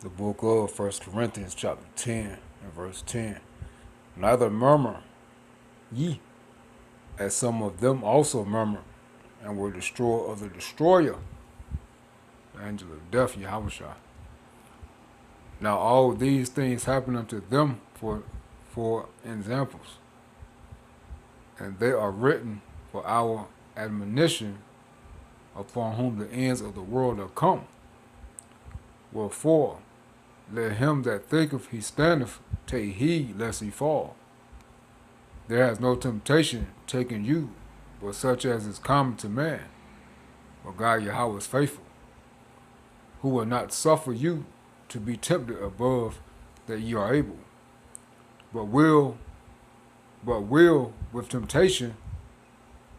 The book of First Corinthians chapter 10 and verse 10. Neither murmur ye, as some of them also murmured, and were destroyed of the destroyer, the angel of death, Yahushua. Now all these things happen unto them for examples, and they are written for our admonition, upon whom the ends of the world are come. Wherefore, let him that thinketh he standeth take heed lest he fall. There has no temptation taken you, but such as is common to man. But God Yahweh is faithful, who will not suffer you to be tempted above that ye are able, but will with temptation,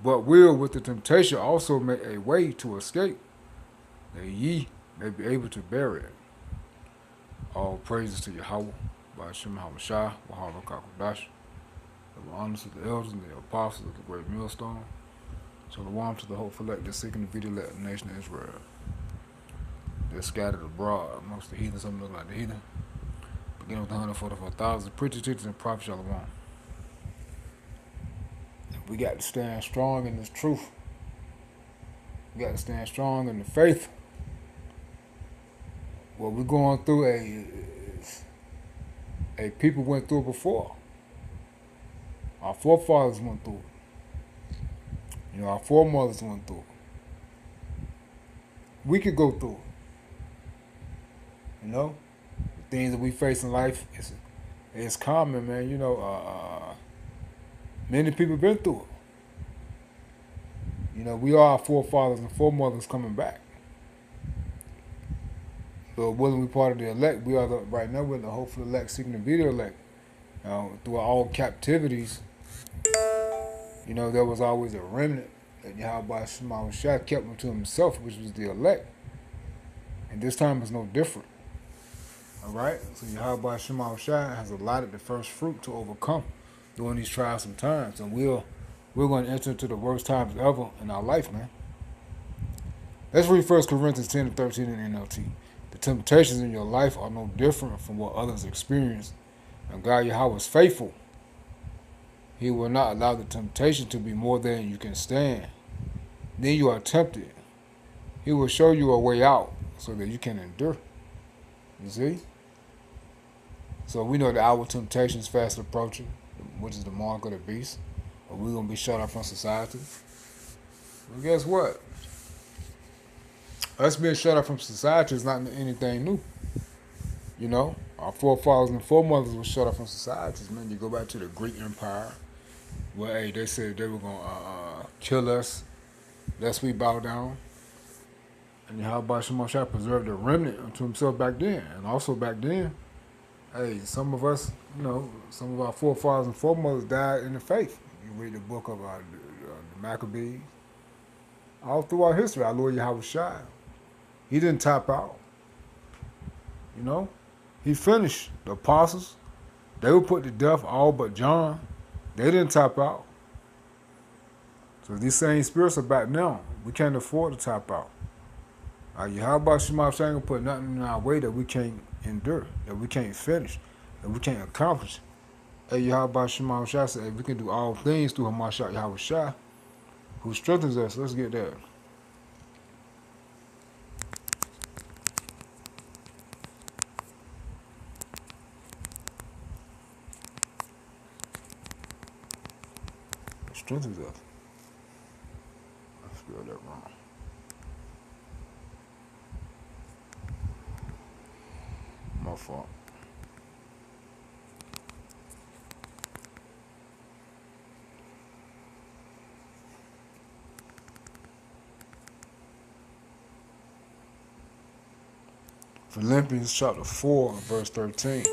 but will with the temptation also make a way to escape, that ye may be able to bear it. All praises to Yahweh, by Hashem HaMashah, Wahal Kakodash. Honor to the elders and the apostles of the great millstone. Shalom to the hopeful elect that's seeking to be the elect nation of Israel. They're scattered abroad amongst the heathen, some look like the heathen. Beginning with 144,000 preachers, teachers, and prophets. Shalom. We got to stand strong in this truth. We got to stand strong in the faith. What we're going through, a people went through it before. Our forefathers went through it. Our foremothers went through it. We could go through it. The things that we face in life is common, man. Many people been through it. We are our forefathers and foremothers coming back. But whether we part of the elect, we are right now we're the hopeful elect seeking to be the elect. Through all captivities, there was always a remnant that Yahweh Shema Shah kept unto himself, which was the elect. And this time is no different. Alright? So Yahweh Shema Shah has allotted the first fruit to overcome during these trials and times. And we're going to enter into the worst times ever in our life, man. Let's read 1 Corinthians 10 and 13 in NLT. The temptations in your life are no different from what others experience. And God Yahweh is faithful. He will not allow the temptation to be more than you can stand. Then you are tempted. He will show you a way out so that you can endure. You see? So we know that our temptation is fast approaching, which is the mark of the beast. But we're going to be shut off from society. Well, guess what? Us being shut off from society is not anything new. Our forefathers and foremothers were shut off from societies. Man, you go back to the Greek Empire, where they said they were going to kill us, lest we bow down. And Yahweh Shema Shah preserved a remnant unto himself back then. And also back then, some of us, some of our forefathers and foremothers died in the faith. You read the book of the Maccabees. All throughout history, our Lord Yahweh Shai, he didn't tap out. He finished. The apostles, they were put to death, all but John. They didn't tap out. So these same spirits are back now. We can't afford to tap out. Yahweh Shema Shah ain't gonna put nothing in our way that we can't endure, that we can't finish, that we can't accomplish. Yahweh Shema Shah said, we can do all things through Hamashiach Yahweh Shah, who strengthens us. Let's get that. Strengthens us. I spelled that wrong. My fault. Philippians chapter 4, verse 13.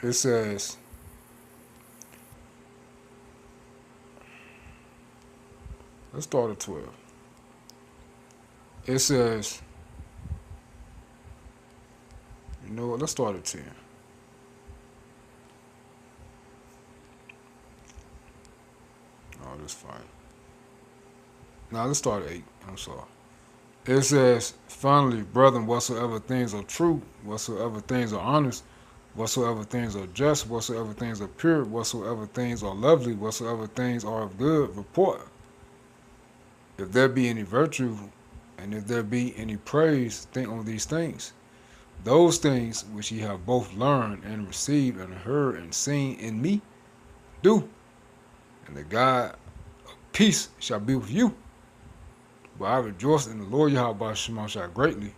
It says, let's start at 12. It says, let's start at 10. Oh, that's fine. Now let's start at 8. I'm sorry. It says, finally, brethren, whatsoever things are true, whatsoever things are honest, whatsoever things are just, whatsoever things are pure, whatsoever things are lovely, whatsoever things are of good report, if there be any virtue, and if there be any praise, think on these things. Those things which ye have both learned and received and heard and seen in me, do, and the God of peace shall be with you. But I rejoice in the Lord Yahweh Shemashah greatly,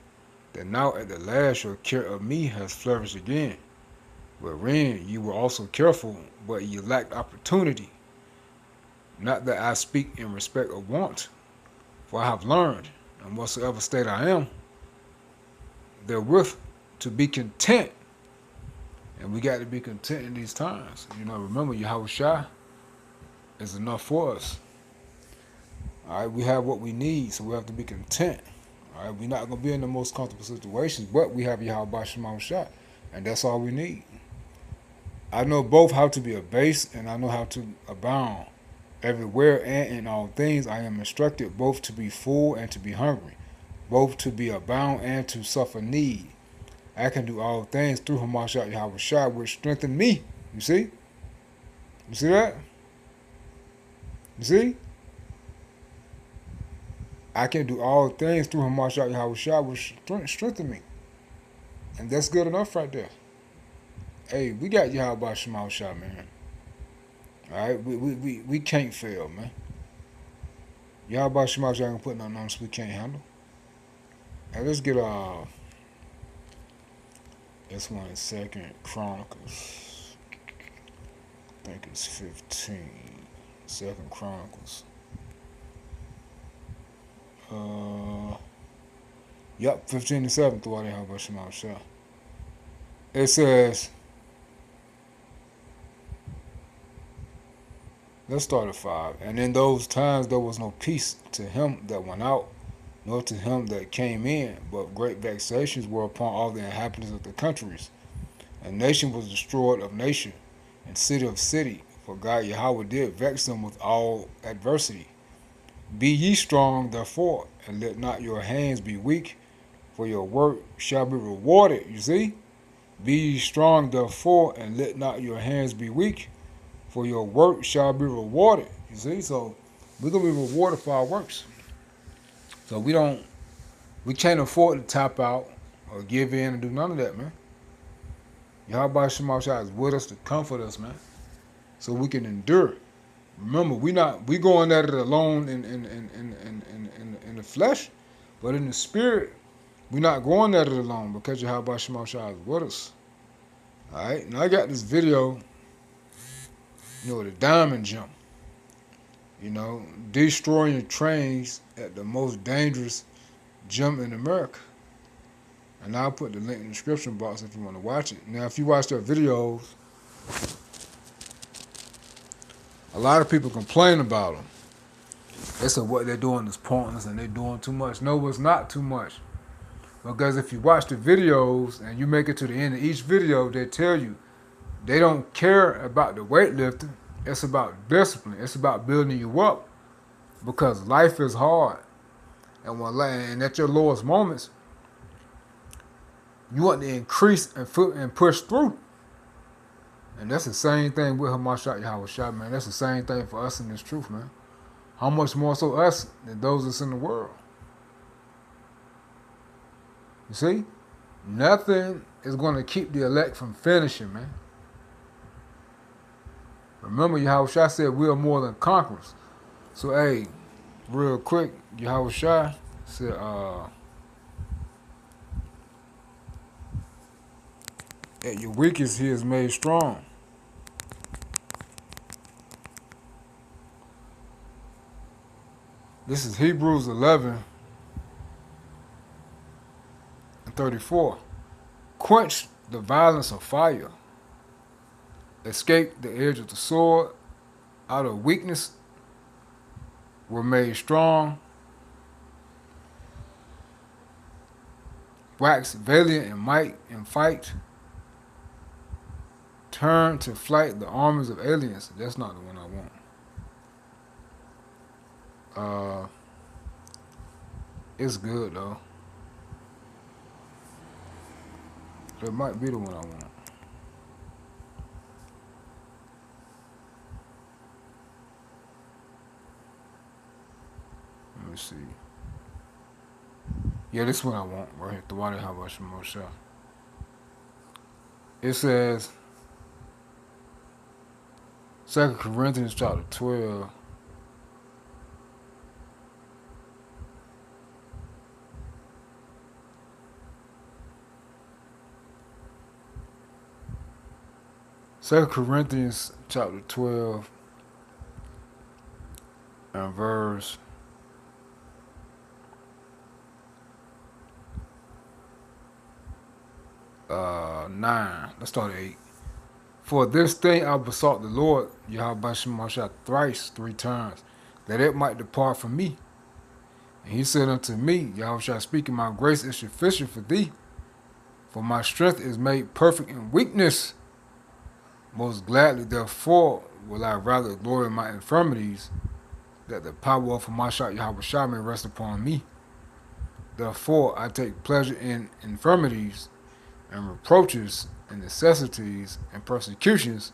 that now at the last your care of me has flourished again, wherein you were also careful, but ye lacked opportunity. Not that I speak in respect of want, for I have learned, in whatsoever state I am, therewith to be content. And we got to be content in these times. You know, remember, Yahweh Shai is enough for us. All right, we have what we need, so we have to be content. All right, we're not going to be in the most comfortable situations, but we have Yahweh Shema Shai, and that's all we need. I know both how to be abased and I know how to abound. Everywhere and in all things I am instructed both to be full and to be hungry, both to be abound and to suffer need. I can do all things through Hamashiach Yahweh Shai, which strengthen me. You see? You see that? You see? I can do all things through Hamashiach Yahweh Shai, which strengthen me. And that's good enough right there. Hey, we got Yahweh Shema Shai, man. Alright? We can't fail, man. Yahweh Shema Shai ain't put nothing on us we can't handle. And let's get this one is 2nd Chronicles. I think it's 15. 2nd Chronicles. Yep, 15-7 through Yahweh Shema Shai. It says, let's start at 5. And in those times there was no peace to him that went out, nor to him that came in, but great vexations were upon all the inhabitants of the countries. And nation was destroyed of nation, and city of city, for God Yahweh did vex them with all adversity. Be ye strong, therefore, and let not your hands be weak, for your work shall be rewarded. You see? Be ye strong, therefore, and let not your hands be weak, for your work shall be rewarded. You see? So we're going to be rewarded for our works. So we can't afford to tap out or give in and do none of that, man. Yahweh Shema Shai is with us to comfort us, man, so we can endure. Remember, we going at it alone in the flesh, but in the spirit, we're not going at it alone because Yahweh Shema Shai is with us. All right, now I got this video, the diamond jump. Destroying trains at the most dangerous jump in America. And I'll put the link in the description box if you want to watch it. Now, if you watch their videos, a lot of people complain about them. They say what they're doing is pointless and they're doing too much. No, it's not too much. Because if you watch the videos and you make it to the end of each video, they tell you they don't care about the weightlifting. It's about discipline. It's about building you up. Because life is hard. And at your lowest moments, you want to increase and push through. And that's the same thing with Hamashiach Yahweh Shai, man. That's the same thing for us in this truth, man. How much more so us than those that's in the world? You see? Nothing is going to keep the elect from finishing, man. Remember, Yahweh Shai said we are more than conquerors. So, hey, real quick, Yahweh Shai said, at your weakest, he is made strong. This is Hebrews 11:34. Quench the violence of fire. Escape the edge of the sword. Out of weakness were made strong. Wax valiant in might and fight. Turn to flight the armies of aliens. That's not the one I want. It's good though. It might be the one I want. Let me see. Yeah, this one I want right here. The Wadi Habashim Moshe. It says 2 Corinthians chapter 12. Second Corinthians chapter 12 and verse 9. Let's start at 8. For this thing I besought the Lord, Yahweh Shemashah, thrice, 3 times, that it might depart from me. And he said unto me, Yahweh speaking, my grace is sufficient for thee, for my strength is made perfect in weakness. Most gladly, therefore, will I rather glory in my infirmities, that the power of Mashiach Yahweh may rest upon me. Therefore, I take pleasure in infirmities, and reproaches, and necessities, and persecutions,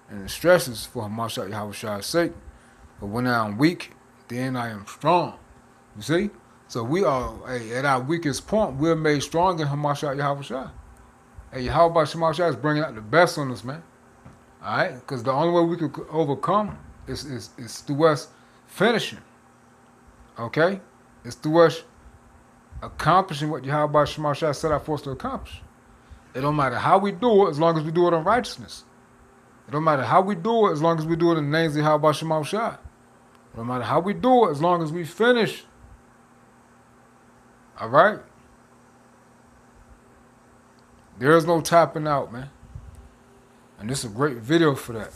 and distresses for Mashiach Yahweh's sake. But when I am weak, then I am strong. You see? So we are, at our weakest point, we're made strong in Mashiach Yahweh. Hey, Yahweh Shemashah is bringing out the best on us, man. All right? Because the only way we can overcome is through us finishing. Okay? It's through us accomplishing what Yahweh Shemashah set out for us to accomplish. It don't matter how we do it as long as we do it in righteousness. It don't matter how we do it as long as we do it in the names of Yahweh Shemashah. It don't matter how we do it as long as we finish. All right? There is no tapping out, man. And this is a great video for that.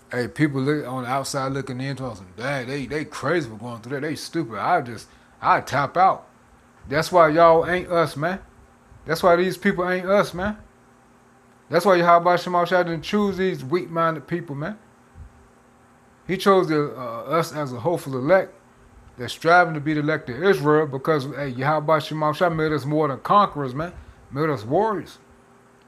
Hey, people look on the outside looking in, talking, dang, they crazy for going through that. They stupid. I tap out. That's why y'all ain't us, man. That's why these people ain't us, man. That's why Yahweh Shemashah didn't choose these weak-minded people, man. He chose us as a hopeful elect that's striving to be the elect of Israel because Yahweh Shemashah made us more than conquerors, man. Made us warriors.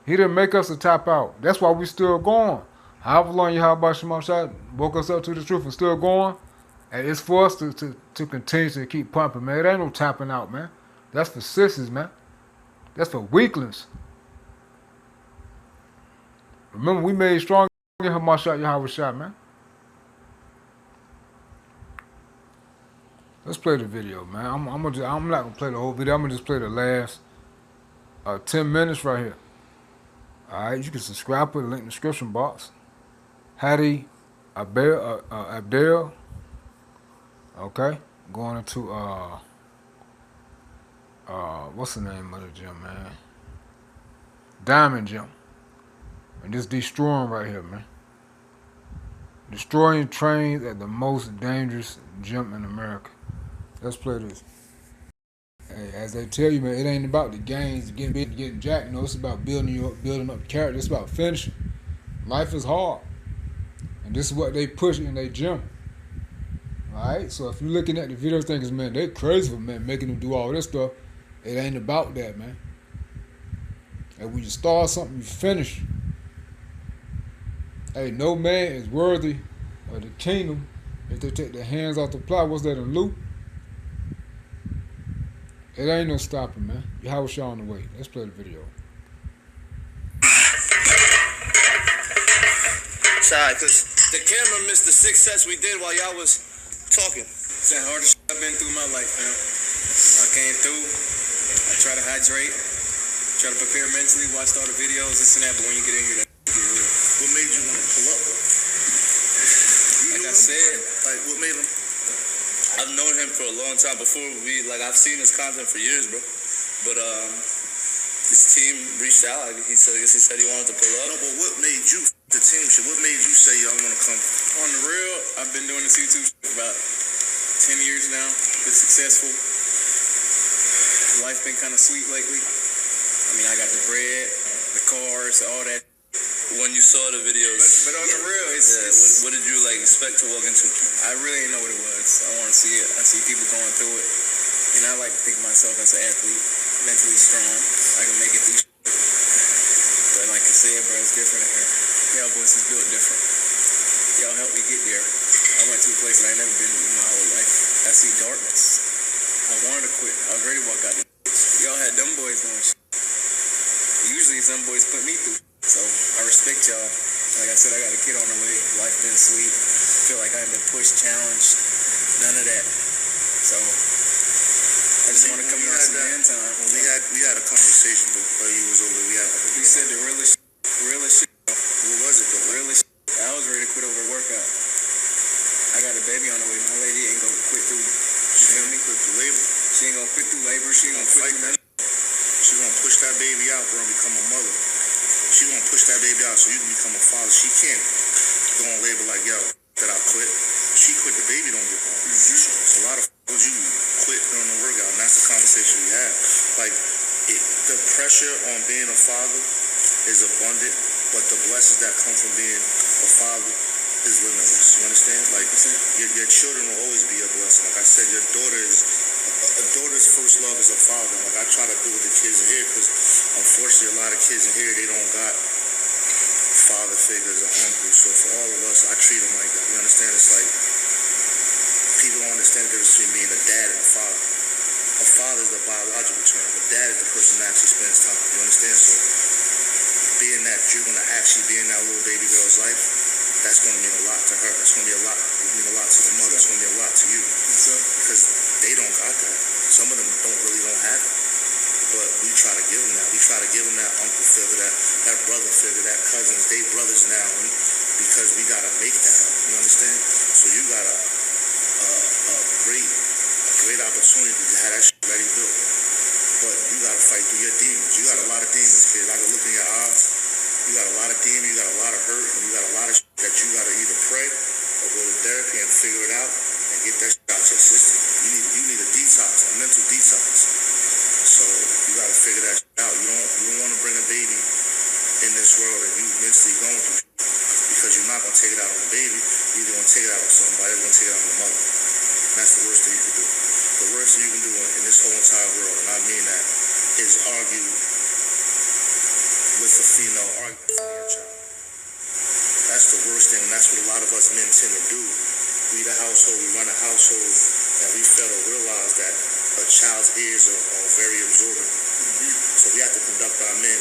He didn't make us to tap out. That's why we still going. However long Yahweh Shemashah woke us up to the truth and still going, and it's for us to continue to keep pumping, man. It ain't no tapping out, man. That's for sissies, man. That's for weaklings. Remember, we made strong in Hamashiach Yahweh, man. Let's play the video, man. I'm not gonna play the whole video. I'm gonna just play the last 10 minutes right here. All right, you can subscribe. Put a link in the description box. Hadi Abdel. Okay, going into what's the name of the gym, man? Diamond Gym. And this destroying right here, man. Destroying trains at the most dangerous gym in America. Let's play this. Hey, as they tell you, man, it ain't about the gains, getting big, getting jacked. No, it's about building up character. It's about finishing. Life is hard, and this is what they push in their gym. All right, so if you're looking at the videos, thinking, man, they crazy for man making them do all this stuff. It ain't about that, man. And when you start something, you finish. Hey, no man is worthy of the kingdom if they take their hands off the plow. What's that in Luke? It ain't no stopping, man. Yahweh Shah on the way. Let's play the video. Sorry, because the camera missed the 6 sets we did while y'all was talking. It's the hardest I've been through my life, man. I came through. I try to hydrate, try to prepare mentally, watched all the videos, this and that, but when you get in here, that get real. What made you want to pull up? Like I said, Like, what made him? I've known him for a long time before I've seen his content for years, bro. But, his team reached out. He said he wanted to pull up. No, but what made you, the team shit, what made you say y'all want to come? on the real, I've been doing this YouTube shit for about 10 years now. Been successful. Life been kind of sweet lately. I mean, I got the bread, the cars, all that. When you saw the videos, But on the real, what did you expect to walk into? I really didn't know what it was. I want to see it. I see people going through it. And I like to think of myself as an athlete, mentally strong. I can make it through. But like I said, bro, it's different in here. Y'all boys is built different. Y'all helped me get there. I went to a place that I ain't never been in my whole life. I see darkness. I wanted to quit. I was ready to walk out. Y'all had them boys doing shit. Usually some boys put me through. So I respect y'all. Like I said, I got a kid on the way. Life been sweet. Feel like I ain't been pushed, challenged. None of that. So I just want to come here on some man time. We had a conversation before you was over. We said the realest shit. What was it? The Realest shit. I was ready to quit over a workout. I got a baby on the way. My lady ain't gonna quit through. You feel me? Quit the labor. She ain't gonna quit through labor. She ain't gonna quit through nothing. She gonna push that baby out, bro, and become a mother. She gonna push that baby out so you can become a father. She can't go on labor like, yo, that I quit. She quit, the baby don't get born. So a lot of would you quit during the workout, and that's the conversation we had. Like, the pressure on being a father is abundant, but the blessings that come from being a father is limitless. You understand? Like, your children will always be a blessing. Like I said, your daughter is a daughter's first love is a father. Like I try to do with the kids in here, because unfortunately a lot of kids in here, they don't got father figures or uncles. So for all of us, I treat them like that. You understand? It's like people don't understand the difference between being a dad and a father. A father is the biological term, but dad is the person that actually spends time. You understand? So being that you're gonna actually be in that little baby girl's life, that's gonna mean a lot to her. That's gonna be a lot. It mean a lot to the mother. It's gonna mean a lot to you, because they don't got that. Some of them don't have it. But we try to give them that. We try to give them that uncle figure, that brother figure, that cousins. They brothers now, and because we gotta make that up. You understand? So you got a great opportunity to have that shit ready built. But you gotta fight through your demons. You got a lot of demons, kid. I can look in your eyes. You got a lot of demons. You got a lot of hurt, and you got a lot of shit that you gotta either pray or go to therapy and figure it out and get that shit out your system. You need a detox, a mental detox. So you gotta figure that shit out. You don't want to bring a baby in this world and you mentally going through shit, because you're not gonna take it out on the baby. You're either gonna take it out on somebody, or gonna take it out on the mother. And that's the worst thing you can do. The worst thing you can do in this whole entire world, and I mean that, is argue with a female, argue for your child. That's the worst thing, and that's what a lot of us men tend to do. We the household, we run a household, and we fail to realize that a child's ears are very absorbent. So we have to conduct our men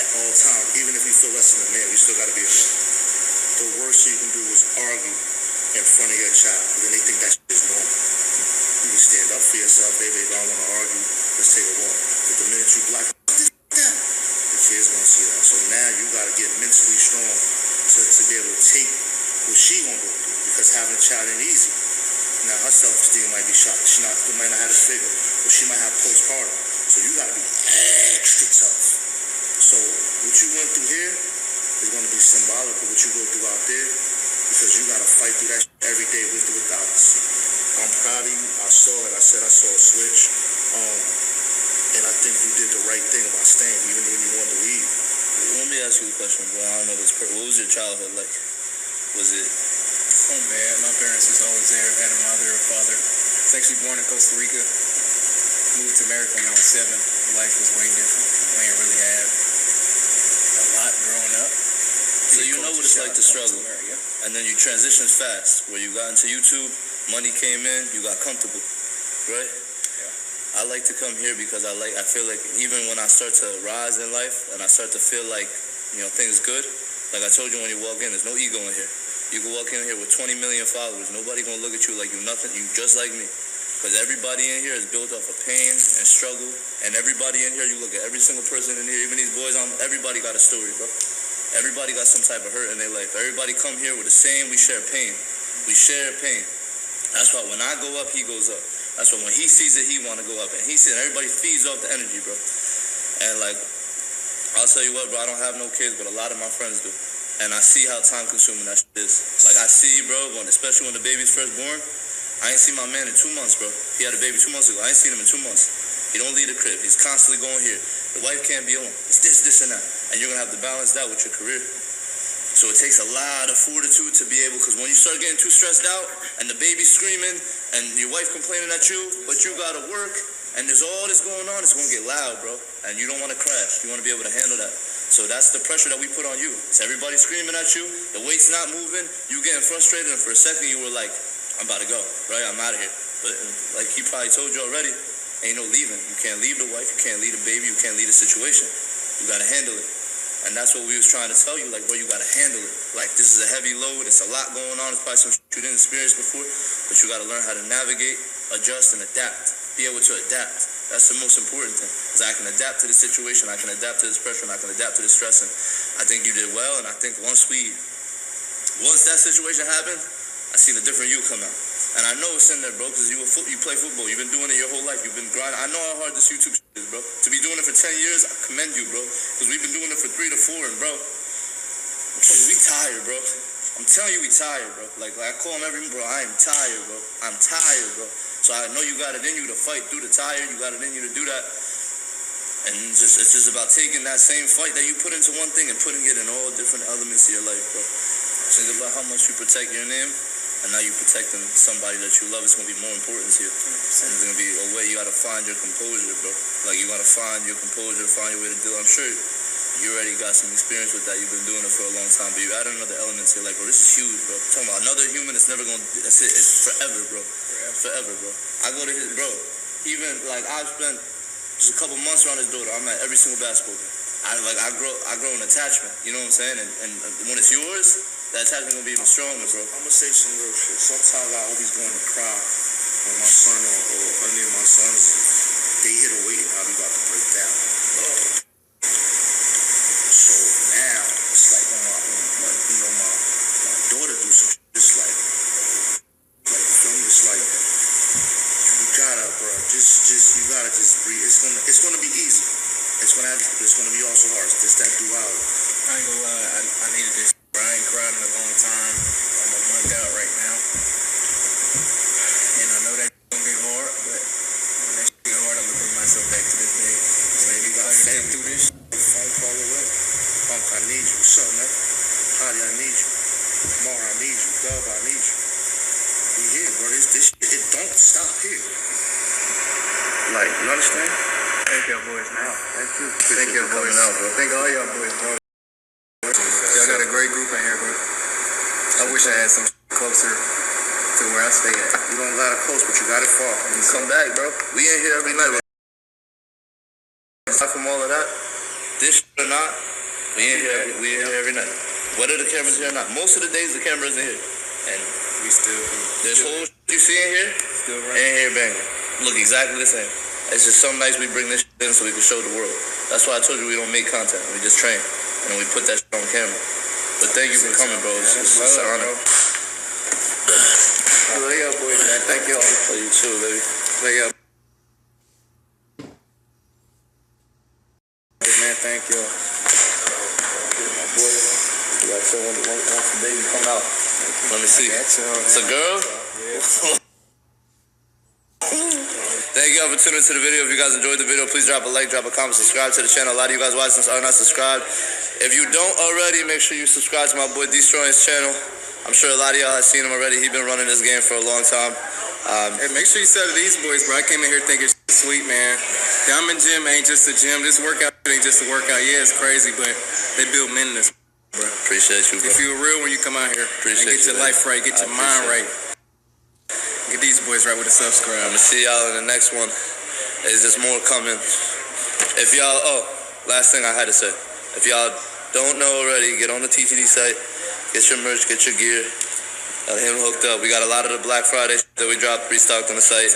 at all times. Even if we feel less than a man, we still got to be a man. The worst thing you can do is argue in front of your child, because then they think that shit is normal. You can stand up for yourself, baby. If I don't want to argue, let's take a walk. But the minute you black, the kid's gonna see that. So now you gotta get mentally strong to be able to take what she gonna go through, because having a child ain't easy. Now her self-esteem might be shot. She might not have a figure, or she might have postpartum. So you gotta be extra tough. So what you went through here is gonna be symbolic of what you go through out there, because you gotta fight through that every day with or without us. I'm proud of you. I saw it. I said I saw a switch. And I think you did the right thing by staying, even when you wanted to leave. Let me ask you a question, bro. I don't know this. What was your childhood like? Was it? Oh, bad. My parents was always there. Had a mother, a father. I was actually born in Costa Rica. Moved to America when I was 7. Life was way different. We ain't really had a lot growing up. So you know what it's like to struggle. And then you transitioned fast, where you got into YouTube, money came in, you got comfortable, right? I like to come here because I feel like even when I start to rise in life and I start to feel like, things good, like I told you when you walk in, there's no ego in here. You can walk in here with 20 million followers. Nobody gonna look at you like you nothing. You just like me. Because everybody in here is built off of pain and struggle. And everybody in here, you look at every single person in here, even these boys, everybody got a story, bro. Everybody got some type of hurt in their life. Everybody come here with the same, we share pain. We share pain. That's why when I go up, he goes up. That's why when he sees it, he want to go up. And he sees it, everybody feeds off the energy, bro. And like, I'll tell you what, bro, I don't have no kids, but a lot of my friends do. And I see how time consuming that shit is. Like I see, bro, especially when the baby's first born, I ain't seen my man in 2 months, bro. He had a baby 2 months ago. I ain't seen him in 2 months. He don't leave the crib. He's constantly going here. The wife can't be on. It's this, and that. And you're going to have to balance that with your career. So it takes a lot of fortitude to be able, because when you start getting too stressed out and the baby's screaming and your wife complaining at you, but you got to work, and there's all this going on, it's going to get loud, bro. And you don't want to crash. You want to be able to handle that. So that's the pressure that we put on you. It's everybody screaming at you. The weight's not moving. You getting frustrated, and for a second you were like, I'm about to go, right? I'm out of here. But like he probably told you already, ain't no leaving. You can't leave the wife. You can't leave the baby. You can't leave the situation. You got to handle it. And that's what we was trying to tell you, like, bro, you got to handle it. Like, this is a heavy load. It's a lot going on. It's probably some shit you didn't experience before. But you got to learn how to navigate, adjust, and adapt. Be able to adapt. That's the most important thing. Because I can adapt to the situation. I can adapt to this pressure. And I can adapt to the stress. And I think you did well. And I think once that situation happened, I seen a different you come out. And I know it's in there, bro, because you play football. You've been doing it your whole life. You've been grinding. I know how hard this YouTube shit is, bro. To be doing it for 10 years, I commend you, bro. Because we've been doing it for 3 to 4, and, bro, we tired, bro. I'm telling you, we tired, bro. Like I call him bro, I am tired, bro. I'm tired, bro. So I know you got it in you to fight through the tired. You got it in you to do that. And it's just about taking that same fight that you put into one thing and putting it in all different elements of your life, bro. Think about how much you protect your name. And now you're protecting somebody that you love. It's going to be more important to you. And it's going to be a way you got to find your composure, bro. Like, you got to find your composure, find your way to deal. I'm sure you already got some experience with that. You've been doing it for a long time. But you add another element to it. Like, bro, this is huge, bro. I'm talking about another human. It's never going to... That's it. It's forever, bro. Forever, bro. I go to his... Bro, even, like, I've spent just a couple months around his daughter. I'm at every single basketball game. I grow an attachment. You know what I'm saying? And when it's yours... That attachment gonna be even stronger, bro. I'm gonna say some real shit. Sometimes I always go in the crowd when my son or any of my sons, they hit a weight and I'll be about to break down. So now it's like when my daughter do some shit, it's like it's like you gotta, bro, you gotta just breathe. It's gonna be easy. It's gonna be also hard. It's just that duality. I ain't gonna lie, I needed this. I ain't cried in a long time. I'm a month out right now. And I know that's gonna get hard, but when that shit get hard, I'm gonna bring myself back to this day. So you gotta get through this. Phone call away. Funk, I need you. What's up, man? Hottie, I need you. Mar, I need you. Dub, I need you. We here, bro. This shit, it don't stop here. Like, you understand? Thank y'all boys, man. Thank you. Thank y'all boys. Out, bro. Thank all y'all boys, bro. Y'all got a great group in here, bro. I wish I had some closer to where I stay at. You don't got it close, but you got it far. You come back, bro. We in here every night, bro. Aside from all of that, this shit or not, we in here every night. Whether the camera's here or not. Most of the days the camera's in here. And We still this whole shit you see in here, still in running. here banging. Look exactly the same. It's just some nights we bring this shit in so we can show the world. That's why I told you we don't make content. We just train. And then we put that shit on camera. But thank you for coming, bro. It's an honor. Love y'all boys, man. Thank y'all. Love you too, baby. Love y'all. Man, thank y'all. My boy, you got someone once the baby come out. Let me see. It's a girl? Yeah. Thank y'all for tuning into the video. If you guys enjoyed the video, please drop a like, drop a comment, subscribe to the channel. A lot of you guys watching this are not subscribed. If you don't already, make sure you subscribe to my boy Destroying's channel. I'm sure a lot of y'all have seen him already. He's been running this game for a long time. Hey, make sure you sell to these boys, bro. I came in here thinking sweet, man. Diamond Gym ain't just a gym. This workout ain't just a workout. Yeah, it's crazy, but they build men in this, bro. Appreciate you, bro. You feel real when you come out here. Appreciate and get your you, life right, get your mind right. Get these boys right with a subscribe. I'm gonna see y'all in the next one. There's just more coming. If y'all, last thing I had to say. If y'all don't know already, get on the TTD site, get your merch, get your gear. Got him hooked up. We got a lot of the Black Friday that we dropped restocked on the site.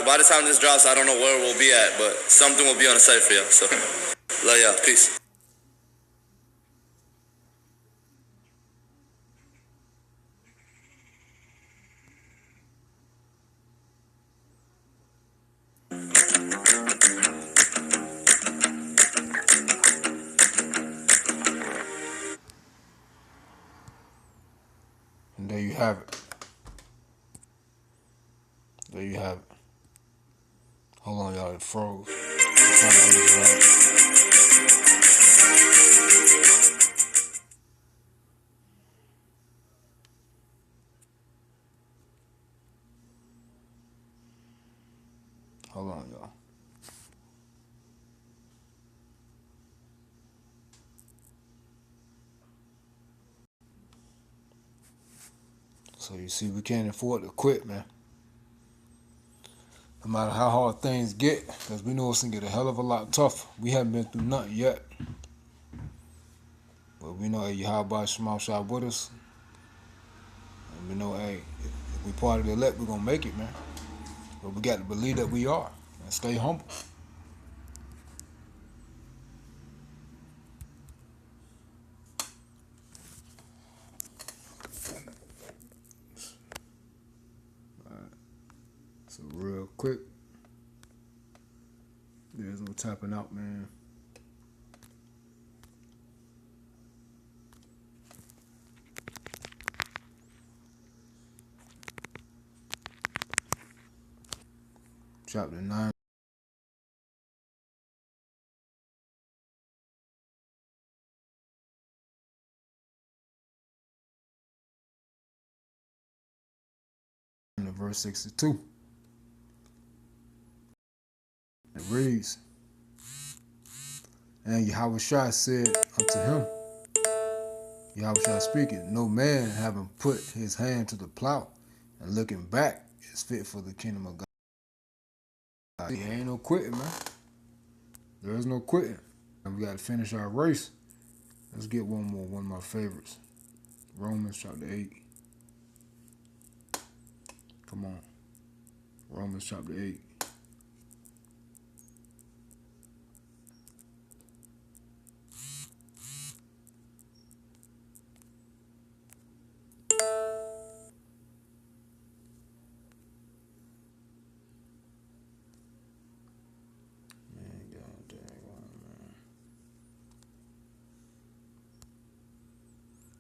By the time this drops, I don't know where we'll be at, but something will be on the site for y'all. So, love y'all. Peace. And there you have it. There you have it. Hold on, y'all. It froze. I'm trying to get it right. Hold on. So you see, we can't afford to quit, man. No matter how hard things get, because we know it's going to get a hell of a lot tougher. We haven't been through nothing yet. But we know, hey, Yahweh Shema Shah with us. And we know, hey, if we part of the elect, we're going to make it, man. But we got to believe that we are and stay humble. So real quick, there's no tapping out, man. Chapter 9. Verse 62. It reads, and Yahweh Shai said unto him, Yahweh Shai speaking, no man having put his hand to the plow and looking back is fit for the kingdom of God. There ain't no quitting, man. There is no quitting. And we got to finish our race. Let's get one more, one of my favorites. Romans chapter 8. Come on. Romans chapter 8.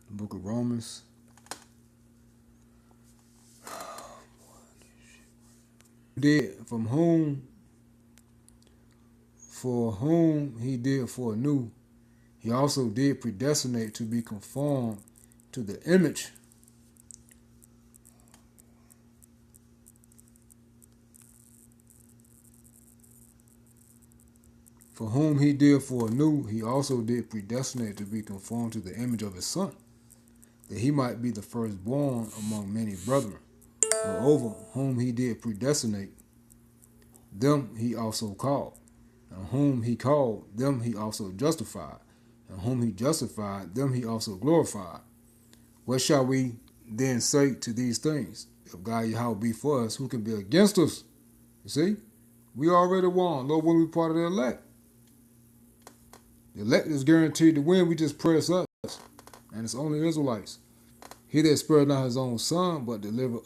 The book of Romans. Did from whom, for whom he did foreknew, he also did predestinate to be conformed to the image for whom he did foreknew, he also did predestinate to be conformed to the image of his son, that he might be the firstborn among many brethren. Moreover, whom he did predestinate, them he also called. And whom he called, them he also justified. And whom he justified, them he also glorified. What shall we then say to these things? If God Yahweh be for us, who can be against us? You see? We already won. Lord, will we part of the elect? The elect is guaranteed to win. We just press us. And it's only Israelites. He that spared not his own son, but delivered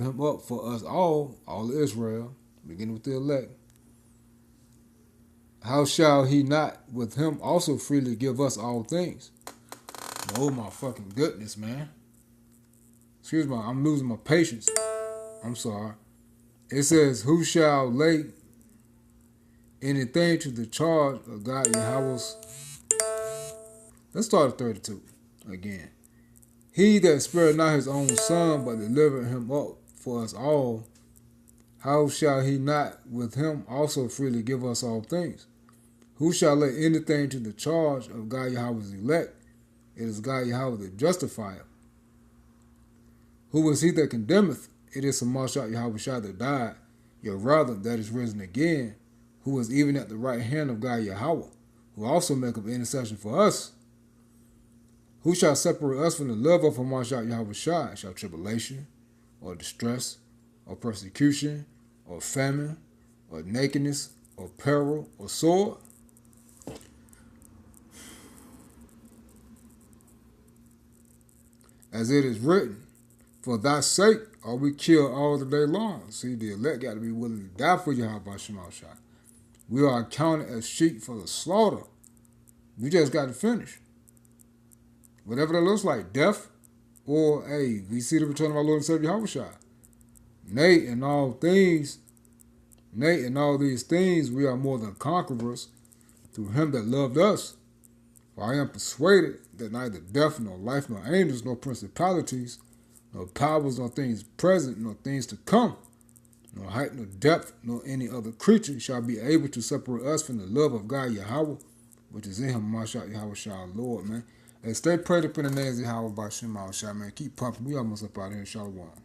him up for us all Israel, beginning with the elect. How shall he not with him also freely give us all things? Oh my fucking goodness, man. Excuse me, I'm losing my patience. I'm sorry. It says, who shall lay anything to the charge of God Yahweh's? Let's start at 32 again. He that spared not his own son, but delivered him up for us all, how shall he not with him also freely give us all things? Who shall lay anything to the charge of God Yahweh's elect? It is God Yahweh that justifieth. Who is he that condemneth? It is Samashat Yahweh Shai that died, yet rather that is risen again, who is even at the right hand of God Yahweh, who also maketh intercession for us. Who shall separate us from the love of Hamashiach Yahweh Shai? Shall tribulation, or distress, or persecution, or famine, or nakedness, or peril, or sword? As it is written, for thy sake are we killed all the day long. See, the elect got to be willing to die for Yahweh Shema Shai. We are accounted as sheep for the slaughter. We just got to finish. Whatever that looks like, death, or, hey, we see the return of our Lord and Savior Yahweh Shai. Nay, in all these things, we are more than conquerors through him that loved us. For I am persuaded that neither death, nor life, nor angels, nor principalities, nor powers, nor things present, nor things to come, nor height, nor depth, nor any other creature shall be able to separate us from the love of God Yahweh, which is in him, Mashiach Yahweh Shai, Lord, man. Hey, stay prayed up in the name of Yahweh Bashim Shah, man. Keep pumping. We almost up out of here. Shalom.